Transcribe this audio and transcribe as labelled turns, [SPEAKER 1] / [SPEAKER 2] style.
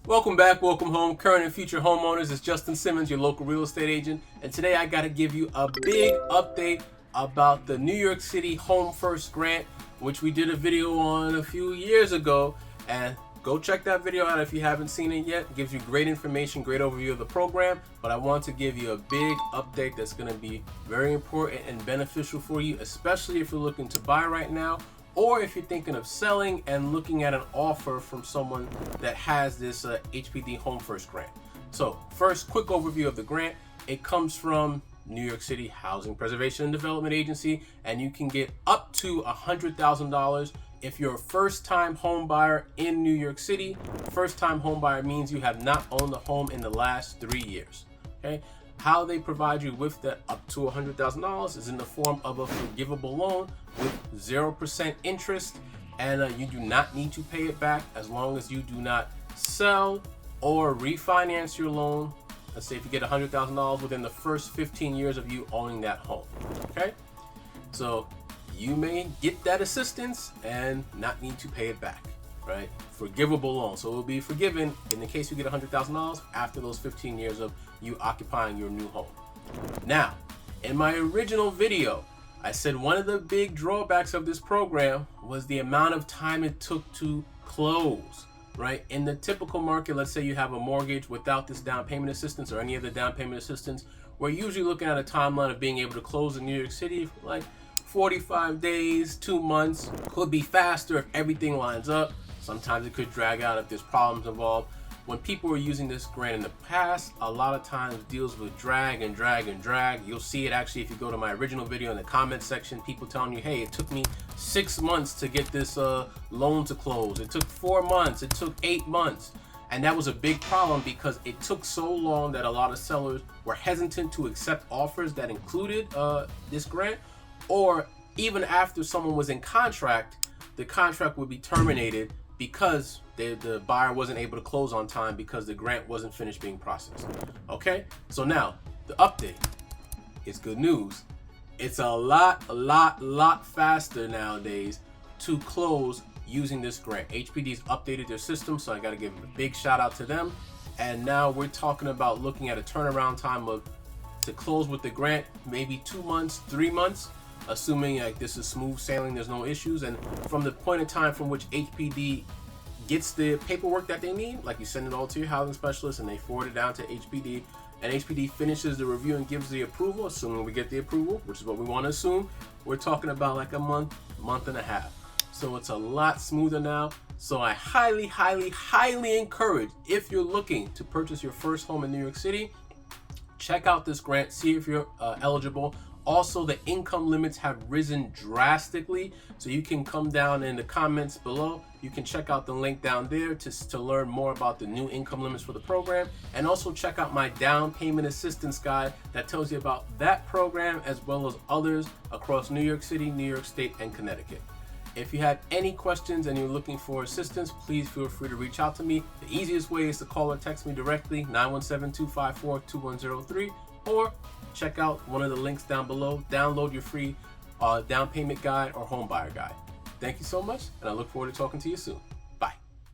[SPEAKER 1] Welcome back, welcome home, current and future homeowners. It's Justin Simmons, your local real estate agent, and today I got to give you a big update about the New York City HomeFirst grant, which we did a video on a few years ago, and go check that video out if you haven't seen it yet. It gives you great information, great overview of the program, but I want to give you a big update that's going to be very important and beneficial for you, especially if you're looking to buy right now, or if you're thinking of selling and looking at an offer from someone that has this HPD HomeFirst grant. So first, quick overview of the grant. It comes from New York City Housing Preservation and Development Agency, and you can get up to $100,000 if you're a first-time home buyer in New York City. First-time home buyer means you have not owned a home in the last 3 years. Okay? How they provide you with that up to $100,000 is in the form of a forgivable loan with 0% interest, and you do not need to pay it back as long as you do not sell or refinance your loan. Let's say if you get $100,000 within the first 15 years of you owning that home. Okay, so you may get that assistance and not need to pay it back. Right? Forgivable loan. So it will be forgiven in the case you get $100,000 after those 15 years of you occupying your new home. Now, in my original video, I said one of the big drawbacks of this program was the amount of time it took to close. Right? In the typical market, let's say you have a mortgage without this down payment assistance or any other down payment assistance, we're usually looking at a timeline of being able to close in New York City for like 45 days, 2 months. Could be faster if everything lines up. Sometimes it could drag out if there's problems involved. When people were using this grant in the past, a lot of times deals would drag and drag and drag. You'll see it actually if you go to my original video in the comment section, people telling you, hey, it took me 6 months to get this loan to close. It took 4 months, it took 8 months. And that was a big problem because it took so long that a lot of sellers were hesitant to accept offers that included this grant, or even after someone was in contract, the contract would be terminated because the buyer wasn't able to close on time because the grant wasn't finished being processed. Okay, so now the update is good news. It's a lot faster nowadays to close using this grant. HPD's updated their system, so I got to give a big shout out to them. And now we're talking about looking at a turnaround time of to close with the grant, maybe 2 months, 3 months. Assuming like this is smooth sailing, there's no issues, and from the point in time from which HPD gets the paperwork that they need, like you send it all to your housing specialist and they forward it down to HPD, and HPD finishes the review and gives the approval, assuming we get the approval, which is what we want to assume, we're talking about like a month and a half. So it's a lot smoother now. So I highly encourage, if you're looking to purchase your first home in New York City, check out this grant, see if you're eligible. Also, the income limits have risen drastically, so you can come down in the comments below. You can check out the link down there to learn more about the new income limits for the program, and also check out my down payment assistance guide that tells you about that program as well as others across New York City, New York State, and Connecticut. If you have any questions and you're looking for assistance, please feel free to reach out to me. The easiest way is to call or text me directly, 917-254-2103, or check out one of the links down below. Download your free down payment guide or home buyer guide. Thank you so much, and I look forward to talking to you soon.